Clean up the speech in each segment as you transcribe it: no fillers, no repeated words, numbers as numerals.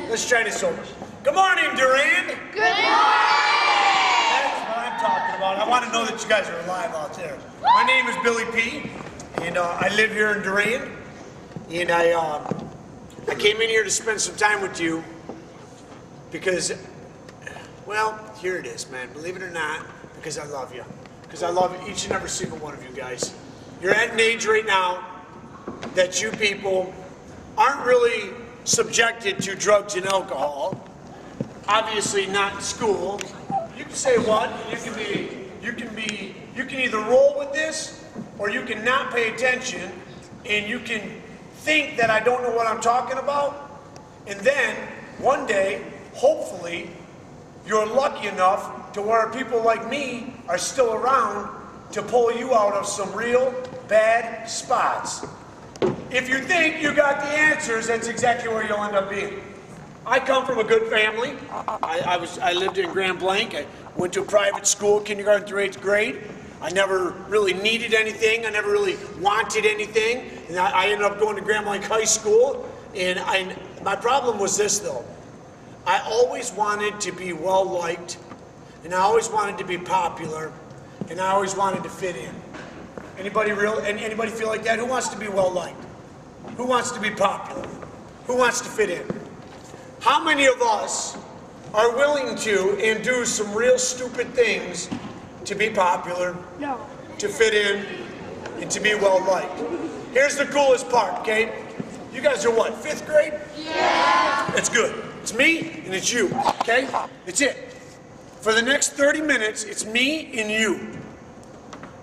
Let's try this over. Good morning, Durand. Good morning. That's what I'm talking about. I want to know that you guys are alive out there. My name is Billy P. And I live here in Durand. And I came in here to spend some time with you because, well, here it is, man. Believe it or not, because I love you. Because I love each and every single one of you guys. You're at an age right now that you people aren't really subjected to drugs and alcohol. Obviously not in school. You can say what? You can either roll with this or you can not pay attention and you can think that I don't know what I'm talking about. And then one day, hopefully, you're lucky enough to where people like me are still around to pull you out of some real bad spots. If you think you got the answers, that's exactly where you'll end up being. I come from a good family. I lived in Grand Blanc. I went to a private school, kindergarten through 8th grade. I never really needed anything. I never really wanted anything. And I ended up going to Grand Blanc High School. And my problem was this, though. I always wanted to be well-liked. And I always wanted to be popular. And I always wanted to fit in. Anybody feel like that? Who wants to be well-liked? Who wants to be popular? Who wants to fit in? How many of us are willing to and do some real stupid things to be popular, No. to fit in, and to be well-liked? Here's the coolest part, okay? You guys are what, 5th grade? Yeah. That's good. It's me and it's you, okay? It's it. For the next 30 minutes, it's me and you.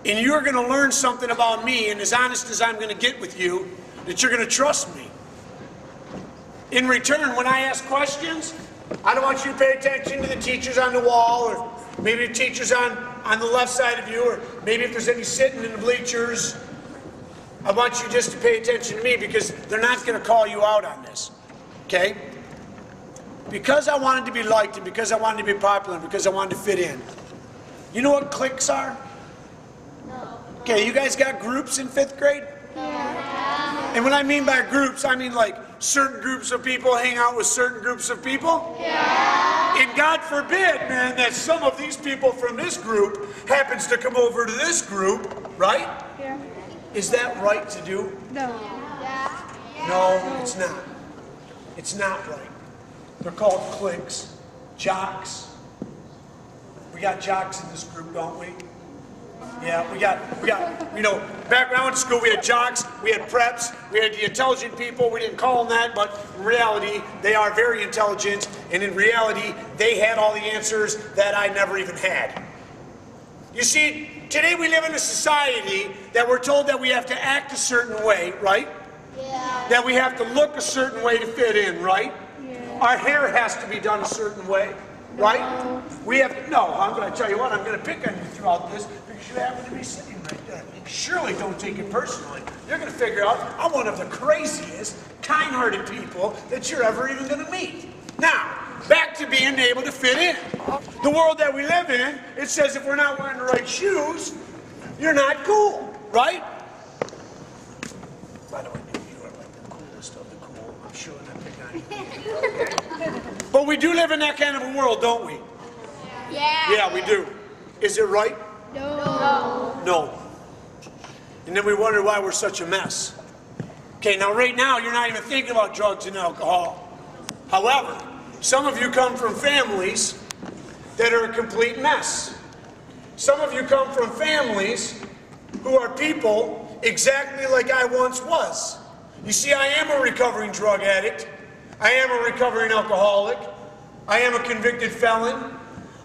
And you're going to learn something about me, and as honest as I'm going to get with you, that you're going to trust me. In return, when I ask questions, I don't want you to pay attention to the teachers on the wall, or maybe the teachers on the left side of you, or maybe if there's any sitting in the bleachers. I want you just to pay attention to me because they're not going to call you out on this, okay? Because I wanted to be liked, and because I wanted to be popular, and because I wanted to fit in. You know what cliques are? No. Okay, you guys got groups in 5th grade? Yeah. And what I mean by groups, I mean like certain groups of people hang out with certain groups of people. Yeah. And God forbid, man, that some of these people from this group happens to come over to this group, right? Yeah. Is that right to do? No. No, it's not. It's not right. They're called cliques, jocks. We got jocks in this group, don't we? Yeah, we got, you know, back when I went to school, we had jocks, we had preps, we had the intelligent people. We didn't call them that, but in reality, they are very intelligent, and in reality, they had all the answers that I never even had. You see, today we live in a society that we're told that we have to act a certain way, right? Yeah. That we have to look a certain way to fit in, right? Yeah. Our hair has to be done a certain way, right? We have to, no, I'm going to tell you what, I'm going to pick on you throughout this because you happen to be sitting right there. Surely don't take it personally. You're going to figure out I'm one of the craziest, kind-hearted people that you're ever even going to meet. Now, back to being able to fit in. The world that we live in, it says if we're not wearing the right shoes, you're not cool, right? By the way, you are like the coolest of the cool. I'm sure that pick on you. But we do live in that kind of a world, don't we? Yeah. Yeah, we do. Is it right? No. No. And then we wonder why we're such a mess. Okay, now right now you're not even thinking about drugs and alcohol. However, some of you come from families that are a complete mess. Some of you come from families who are people exactly like I once was. You see, I am a recovering drug addict. I am a recovering alcoholic. I am a convicted felon.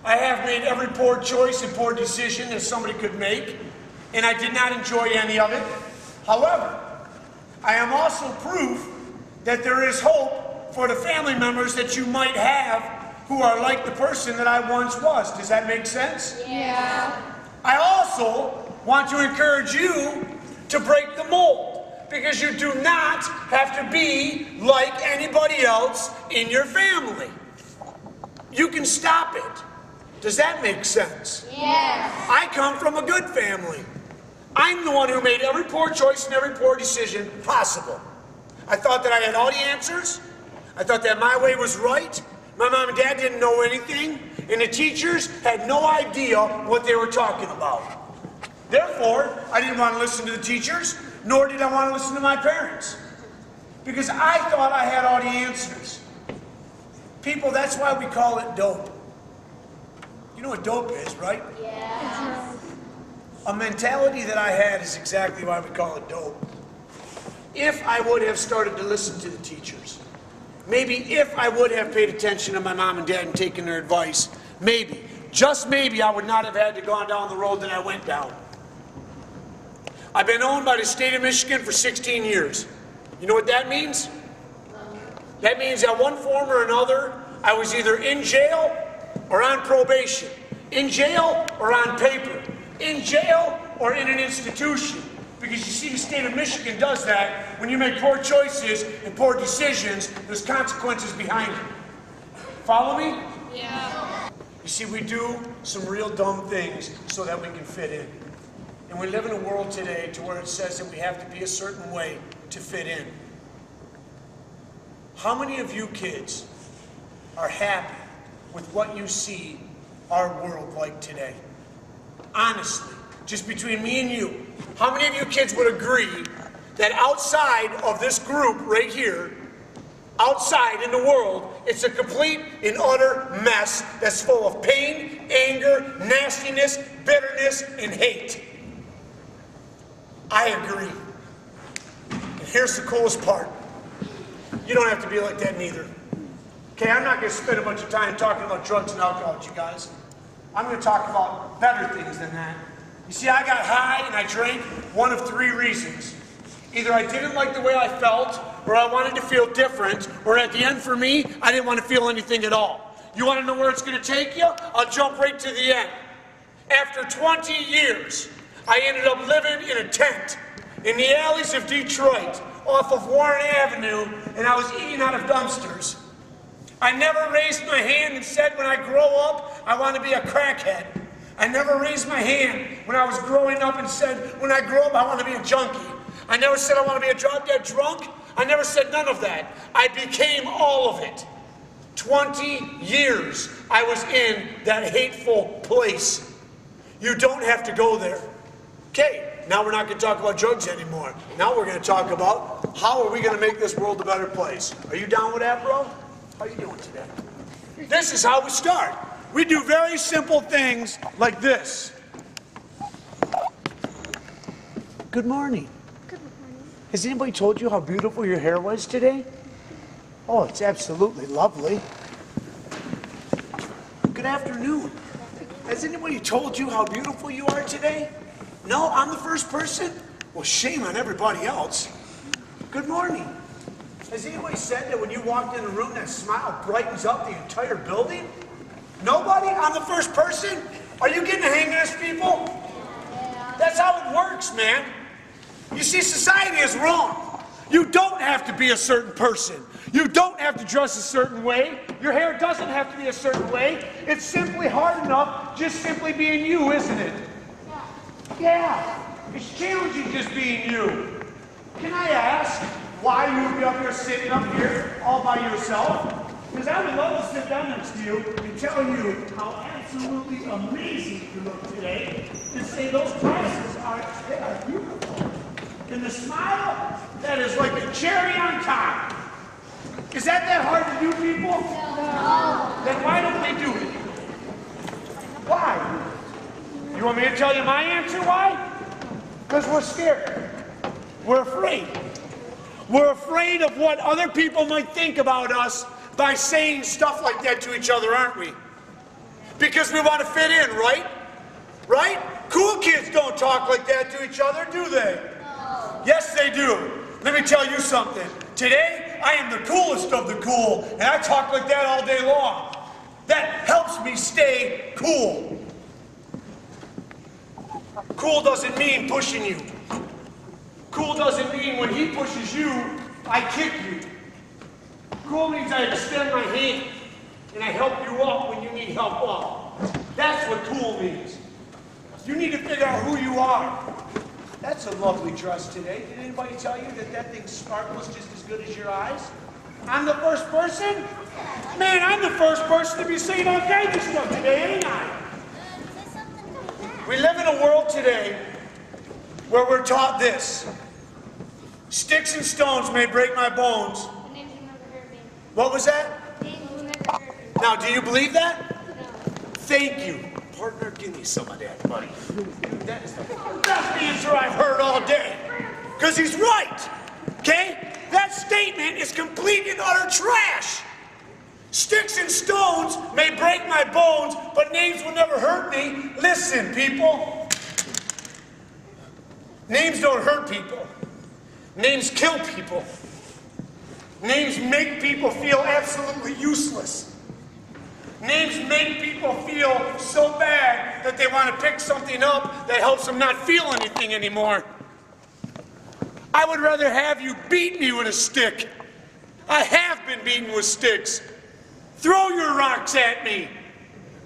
I have made every poor choice and poor decision that somebody could make, and I did not enjoy any of it. However, I am also proof that there is hope for the family members that you might have who are like the person that I once was. Does that make sense? Yeah. I also want to encourage you to break the mold, because you do not have to be like anybody else in your family. You can stop it. Does that make sense? Yes. I come from a good family. I'm the one who made every poor choice and every poor decision possible. I thought that I had all the answers. I thought that my way was right. My mom and dad didn't know anything, and the teachers had no idea what they were talking about. Therefore, I didn't want to listen to the teachers, nor did I want to listen to my parents, because I thought I had all the answers. People, that's why we call it dope. You know what dope is, right? Yeah. A mentality that I had is exactly why we call it dope. If I would have started to listen to the teachers, maybe if I would have paid attention to my mom and dad and taken their advice, maybe, just maybe, I would not have had to go down the road that I went down. I've been owned by the state of Michigan for 16 years. You know what that means? That means that one form or another, I was either in jail or on probation, in jail or on paper, in jail or in an institution. Because you see, the state of Michigan does that. When you make poor choices and poor decisions, there's consequences behind it. Follow me? Yeah. You see, we do some real dumb things so that we can fit in. And we live in a world today to where it says that we have to be a certain way to fit in. How many of you kids are happy with what you see our world like today? Honestly, just between me and you, how many of you kids would agree that outside of this group right here, outside in the world, it's a complete and utter mess that's full of pain, anger, nastiness, bitterness, and hate? I agree. And here's the coolest part. You don't have to be like that neither. Okay, I'm not going to spend a bunch of time talking about drugs and alcohol with you guys. I'm going to talk about better things than that. You see, I got high and I drank one of three reasons. Either I didn't like the way I felt, or I wanted to feel different, or at the end for me, I didn't want to feel anything at all. You want to know where it's going to take you? I'll jump right to the end. After 20 years, I ended up living in a tent in the alleys of Detroit off of Warren Avenue, and I was eating out of dumpsters. I never raised my hand and said when I grow up, I want to be a crackhead. I never raised my hand when I was growing up and said, when I grow up, I want to be a junkie. I never said I want to be a drop-dead drunk. I never said none of that. I became all of it. 20 years I was in that hateful place. You don't have to go there. Okay, now we're not going to talk about drugs anymore. Now we're going to talk about how are we going to make this world a better place. Are you down with that, bro? How you doing today? This is how we start. We do very simple things like this. Good morning. Good morning. Has anybody told you how beautiful your hair was today? Oh, it's absolutely lovely. Good afternoon. Has anybody told you how beautiful you are today? No, I'm the first person? Well, shame on everybody else. Good morning. Has anybody said that when you walked in the room, that smile brightens up the entire building? Nobody? I'm the first person? Are you getting the hang of this, people? Yeah. That's how it works, man. You see, society is wrong. You don't have to be a certain person. You don't have to dress a certain way. Your hair doesn't have to be a certain way. It's simply hard enough just simply being you, isn't it? Yeah. It's challenging just being you. Can I ask why you would be up here sitting up here all by yourself? Because I would love to sit down next to you and tell you how absolutely amazing you look today and say those glasses are beautiful. And the smile, that is like a cherry on top. Is that hard to do, people? No. Then why don't they do it? Why? You want me to tell you my answer why? Because we're scared. We're afraid. We're afraid of what other people might think about us by saying stuff like that to each other, aren't we? Because we want to fit in, right? Right? Cool kids don't talk like that to each other, do they? No. Yes, they do. Let me tell you something. Today, I am the coolest of the cool, and I talk like that all day long. That helps me stay cool. Cool doesn't mean pushing you. Cool doesn't mean when he pushes you, I kick you. Cool means I extend my hand and I help you up when you need help up. That's what cool means. You need to figure out who you are. That's a lovely dress today. Did anybody tell you that that thing sparkles just as good as your eyes? I'm the first person? Man, I'm the first person to be saying all kinds of stuff today, ain't I? We live in a world today where we're taught this. Sticks and stones may break my bones. What was that? Now, do you believe that? Thank you. Partner, give me some of that, buddy. That is the best answer I've heard all day. Because he's right. Okay? That statement is complete and utter trash. Sticks and stones may break my bones, but names will never hurt me. Listen, people. Names don't hurt people. Names kill people. Names make people feel absolutely useless. Names make people feel so bad that they want to pick something up that helps them not feel anything anymore. I would rather have you beat me with a stick. I have been beaten with sticks. Throw your rocks at me.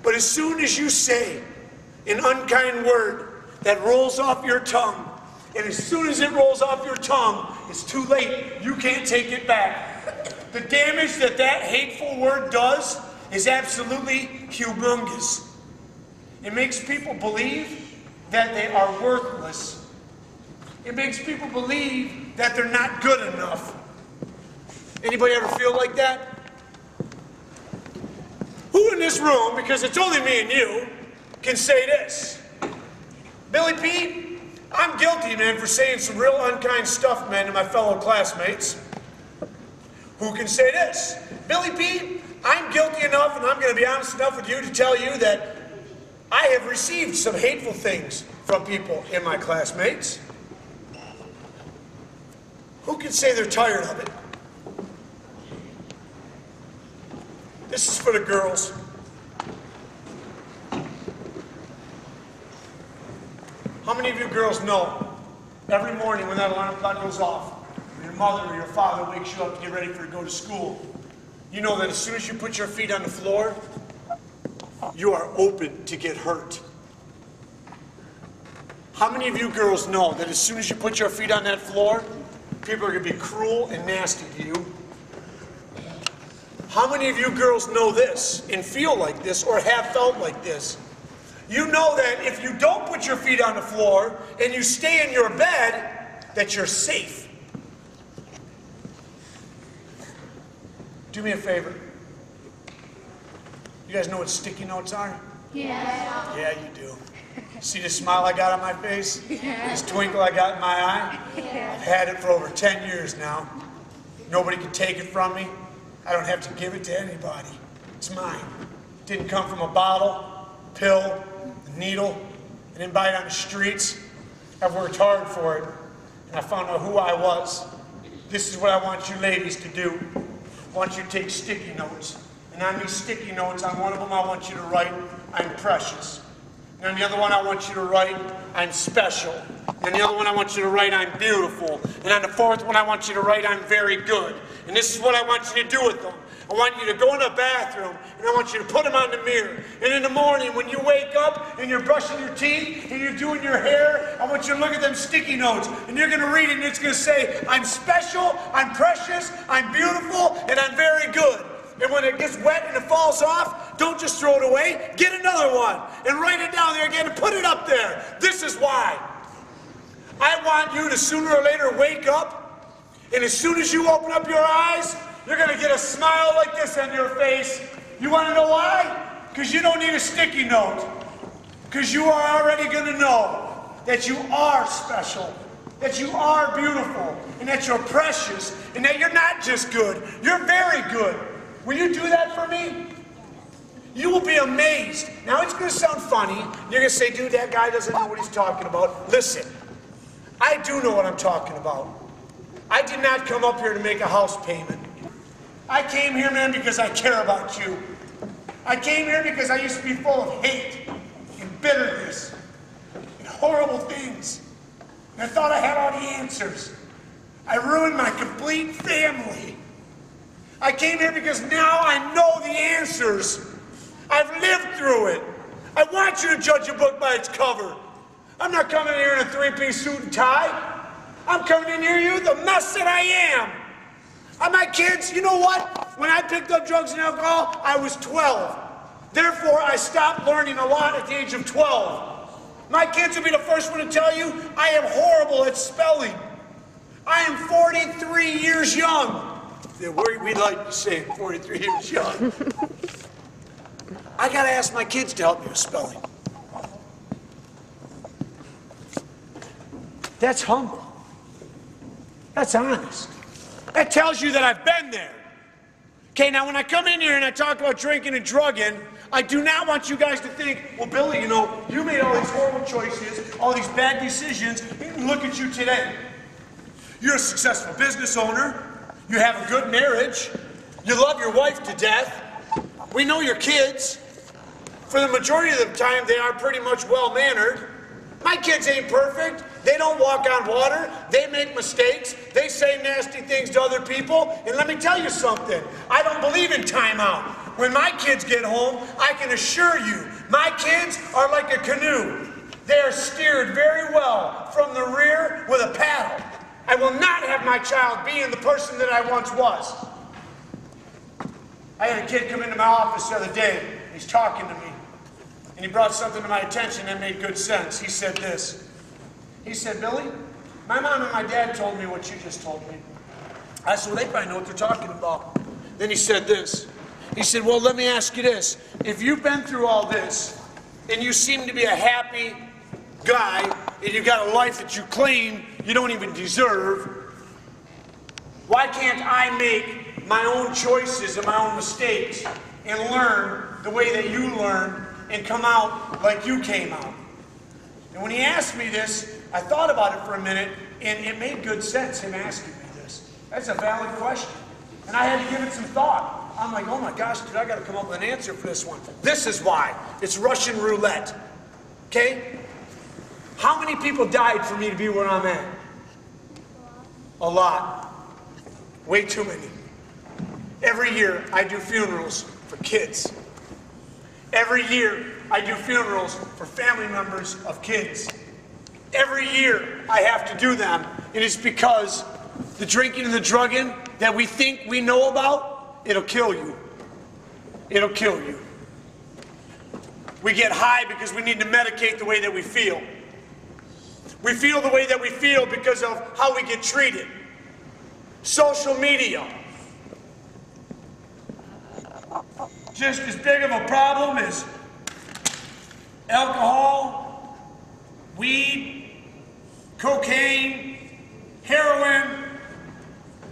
But as soon as you say an unkind word that rolls off your tongue, and as soon as it rolls off your tongue, it's too late. You can't take it back. The damage that that hateful word does is absolutely humongous. It makes people believe that they are worthless. It makes people believe that they're not good enough. Anybody ever feel like that? Who in this room, because it's only me and you, can say this? Billy P., I'm guilty, man, for saying some real unkind stuff, man, to my fellow classmates. Who can say this? Billy P., I'm guilty enough, and I'm going to be honest enough with you to tell you that I have received some hateful things from people in my classmates. Who can say they're tired of it? This is for the girls. How many of you girls know every morning when that alarm clock goes off, your mother or your father wakes you up to get ready for to go to school, you know that as soon as you put your feet on the floor, you are open to get hurt? How many of you girls know that as soon as you put your feet on that floor, people are going to be cruel and nasty to you? How many of you girls know this and feel like this or have felt like this? You know that if you don't put your feet on the floor and you stay in your bed, that you're safe. Do me a favor. You guys know what sticky notes are? Yeah. Yeah, you do. See the smile I got on my face? Yeah. This twinkle I got in my eye? Yeah. I've had it for over 10 years now. Nobody can take it from me. I don't have to give it to anybody. It's mine. It didn't come from a bottle, pill, a needle. I didn't buy it on the streets. I've worked hard for it, and I found out who I was. This is what I want you ladies to do. I want you to take sticky notes. And on these sticky notes, on one of them I want you to write, I'm precious. And on the other one I want you to write, I'm special. And on the other one I want you to write, I'm beautiful. And on the fourth one I want you to write, I'm very good. And this is what I want you to do with them. I want you to go in the bathroom, and I want you to put them on the mirror. And in the morning, when you wake up, and you're brushing your teeth, and you're doing your hair, I want you to look at them sticky notes. And you're going to read it, and it's going to say, I'm special, I'm precious, I'm beautiful, and I'm very good. And when it gets wet and it falls off, don't just throw it away. Get another one, and write it down there again, and put it up there. This is why. I want you to sooner or later wake up, and as soon as you open up your eyes, you're going to get a smile like this on your face. You want to know why? Because you don't need a sticky note. Because you are already going to know that you are special, that you are beautiful, and that you're precious, and that you're not just good, you're very good. Will you do that for me? You will be amazed. Now it's going to sound funny. You're going to say, dude, that guy doesn't know what he's talking about. Listen, I do know what I'm talking about. I did not come up here to make a house payment. I came here, man, because I care about you. I came here because I used to be full of hate and bitterness and horrible things. And I thought I had all the answers. I ruined my complete family. I came here because now I know the answers. I've lived through it. I want you to judge a book by its cover. I'm not coming in here in a three-piece suit and tie. I'm coming in here, you, the mess that I am. My kids, you know what? When I picked up drugs and alcohol, I was 12. Therefore, I stopped learning a lot at the age of 12. My kids will be the first one to tell you, I am horrible at spelling. I am 43 years young. Yeah, we like to say 43 years young. I gotta ask my kids to help me with spelling. That's humble. That's honest. That tells you that I've been there. Okay, now when I come in here and I talk about drinking and drugging, I do not want you guys to think, well, Billy, you know, you made all these horrible choices, all these bad decisions, and look at you today. You're a successful business owner. You have a good marriage. You love your wife to death. We know your kids. For the majority of the time, they are pretty much well-mannered. My kids ain't perfect. They don't walk on water. They make mistakes. They say nasty things to other people. And let me tell you something. I don't believe in timeout. When my kids get home, I can assure you, my kids are like a canoe. They are steered very well from the rear with a paddle. I will not have my child being the person that I once was. I had a kid come into my office the other day. He's talking to me. And he brought something to my attention that made good sense. He said this. He said, Billy, my mom and my dad told me what you just told me. I said, well, they probably know what they're talking about. Then he said this. He said, well, let me ask you this. If you've been through all this, and you seem to be a happy guy, and you've got a life that you claim you don't even deserve, why can't I make my own choices and my own mistakes and learn the way that you learned and come out like you came out? And when he asked me this, I thought about it for a minute, and it made good sense, him asking me this. That's a valid question. And I had to give it some thought. I'm like, oh my gosh, dude, I got to come up with an answer for this one. This is why. It's Russian roulette. Okay? How many people died for me to be where I'm at? A lot. Way too many. Every year, I do funerals for kids. Every year, I do funerals for family members of kids. Every year, I have to do them. And it's because the drinking and the drugging that we think we know about, it'll kill you. It'll kill you. We get high because we need to medicate the way that we feel. We feel the way that we feel because of how we get treated. Social media. Just as big of a problem as alcohol, weed, cocaine, heroin.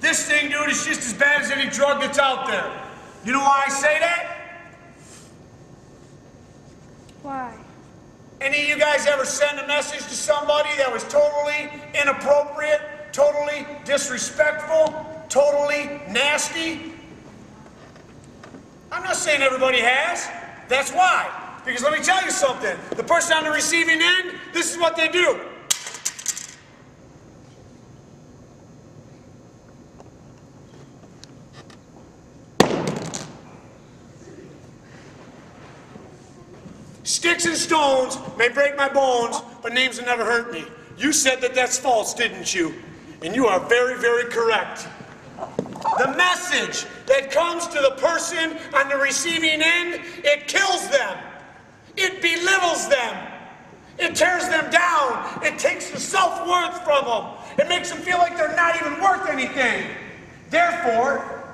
This thing, dude, is just as bad as any drug that's out there. You know why I say that? Why? Any of you guys ever send a message to somebody that was totally inappropriate, totally disrespectful, totally nasty? I'm not saying everybody has. That's why. Because let me tell you something. The person on the receiving end, this is what they do. Sticks and stones may break my bones, but names will never hurt me. You said that that's false, didn't you? And you are very, very correct. The message that comes to the person on the receiving end, it kills them. It belittles them. It tears them down. It takes the self-worth from them. It makes them feel like they're not even worth anything. Therefore,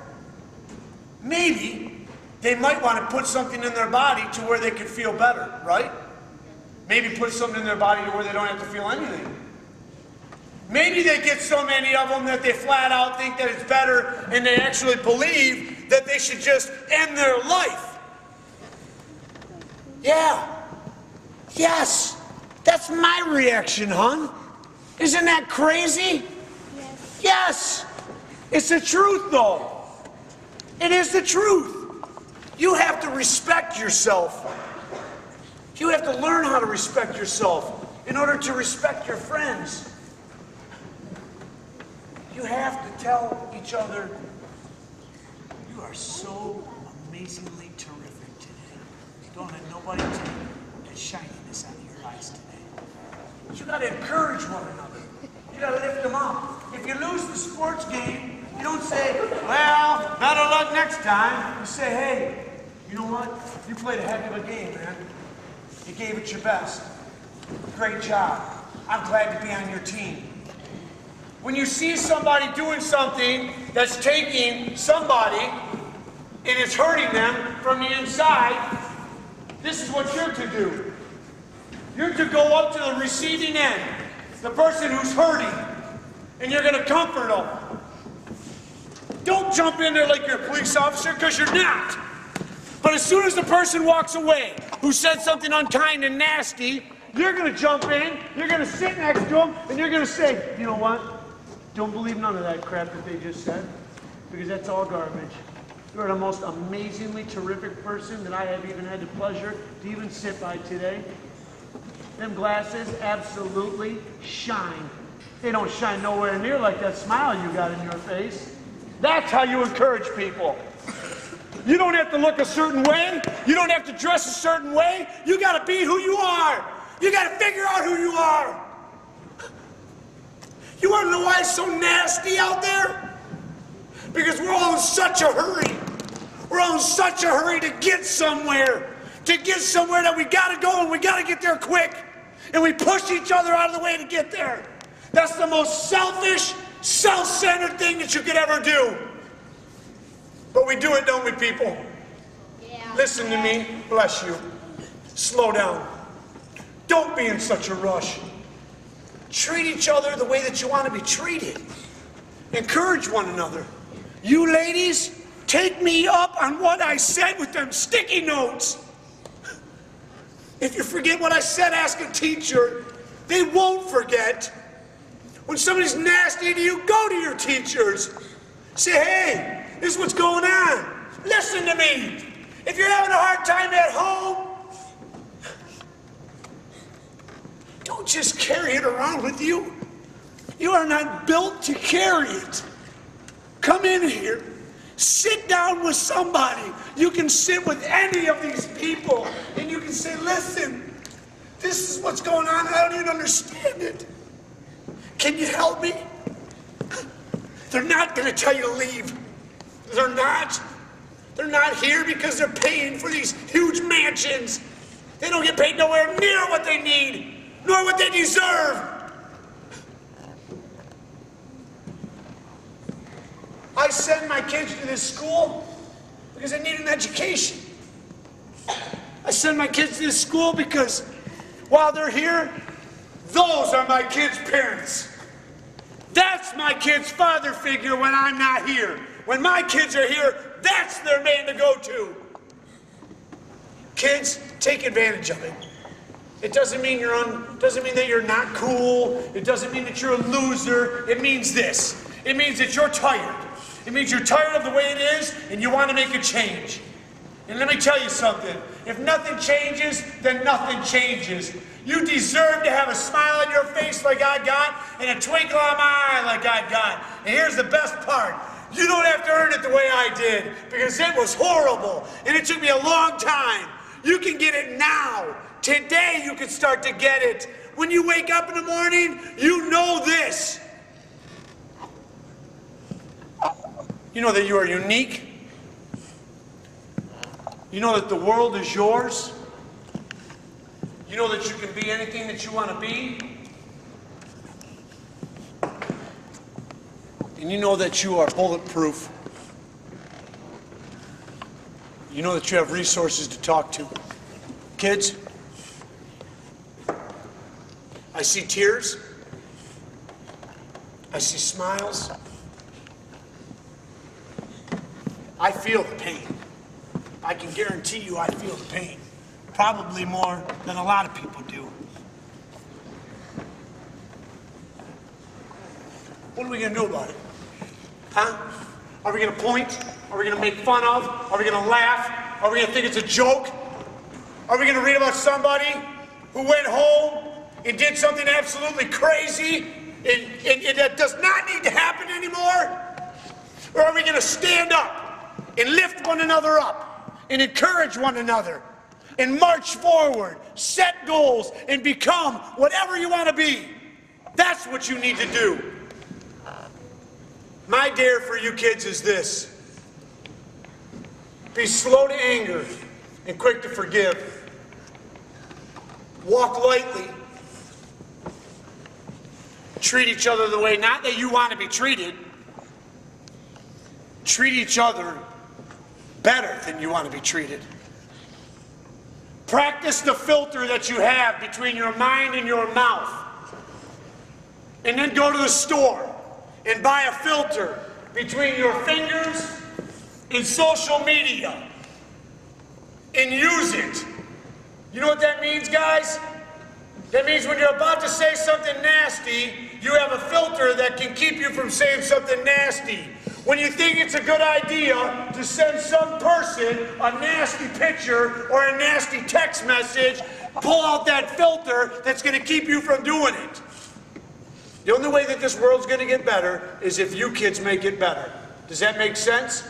maybe they might want to put something in their body to where they can feel better, right? Maybe put something in their body to where they don't have to feel anything. Maybe they get so many of them that they flat out think that it's better and they actually believe that they should just end their life. Yeah. Yes. That's my reaction, hon. Isn't that crazy? Yes. Yes. It's the truth, though. It is the truth. You have to respect yourself. You have to learn how to respect yourself in order to respect your friends. You have to tell each other, you are so amazingly terrific today. Don't let nobody take that shininess out of your eyes today. But you got to encourage one another. You got to lift them up. If you lose the sports game, you don't say, well, better luck next time. You say, hey, you know what? You played a heck of a game, man. You gave it your best. Great job. I'm glad to be on your team. When you see somebody doing something that's taking somebody and it's hurting them from the inside, this is what you're to do. You're to go up to the receiving end, the person who's hurting, and you're going to comfort them. Don't jump in there like you're a police officer, because you're not. But as soon as the person walks away who said something unkind and nasty, you're going to jump in, you're going to sit next to them, and you're going to say, you know what? Don't believe none of that crap that they just said, because that's all garbage. You're the most amazingly terrific person that I have even had the pleasure to even sit by today. Them glasses absolutely shine. They don't shine nowhere near like that smile you got in your face. That's how you encourage people. You don't have to look a certain way. You don't have to dress a certain way. You got to be who you are. You got to figure out who you are. You want to know why it's so nasty out there? Because we're all in such a hurry. We're all in such a hurry to get somewhere. To get somewhere that we got to go and we got to get there quick. And we push each other out of the way to get there. That's the most selfish, self-centered thing that you could ever do. But we do it, don't we, people? Yeah. Listen to me. Bless you. Slow down. Don't be in such a rush. Treat each other the way that you want to be treated. Encourage one another. You ladies, take me up on what I said with them sticky notes. If you forget what I said, ask a teacher. They won't forget. When somebody's nasty to you, go to your teachers. Say, hey, this is what's going on. Listen to me. If you're having a hard time at home, don't just carry it around with you. You are not built to carry it. Come in here. Sit down with somebody. You can sit with any of these people and you can say, listen, this is what's going on. I don't even understand it. Can you help me? They're not going to tell you to leave. They're not. They're not here because they're paying for these huge mansions. They don't get paid nowhere near what they need, nor what they deserve. I send my kids to this school because I need an education. I send my kids to this school because while they're here, those are my kids' parents. That's my kid's father figure when I'm not here. When my kids are here, that's their man to go to. Kids, take advantage of it. It doesn't mean doesn't mean that you're not cool. It doesn't mean that you're a loser. It means this. It means that you're tired. It means you're tired of the way it is and you want to make a change. And let me tell you something. If nothing changes, then nothing changes. You deserve to have a smile on your face like I got and a twinkle on my eye like I got. And here's the best part. You don't have to earn it the way I did because it was horrible and it took me a long time. You can get it now. Today you can start to get it. When you wake up in the morning, you know this. You know that you are unique. You know that the world is yours. You know that you can be anything that you want to be. And you know that you are bulletproof. You know that you have resources to talk to. Kids, I see tears. I see smiles. I feel the pain. I can guarantee you I feel the pain. Probably more than a lot of people do. What are we going to do about it? Huh? Are we going to point? Are we going to make fun of? Are we going to laugh? Are we going to think it's a joke? Are we going to read about somebody who went home and did something absolutely crazy and that does not need to happen anymore? Or are we going to stand up and lift one another up and encourage one another and march forward. Set goals and become whatever you want to be. That's what you need to do. My dare for you kids is this. Be slow to anger and quick to forgive. Walk lightly. Treat each other the way, not that you want to be treated. Treat each other better than you want to be treated. Practice the filter that you have between your mind and your mouth. And then go to the store and buy a filter between your fingers and social media. And use it. You know what that means, guys? That means when you're about to say something nasty, you have a filter that can keep you from saying something nasty. When you think it's a good idea to send some person a nasty picture or a nasty text message, pull out that filter that's going to keep you from doing it. The only way that this world's going to get better is if you kids make it better. Does that make sense?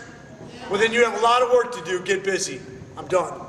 Well, then you have a lot of work to do. Get busy. I'm done.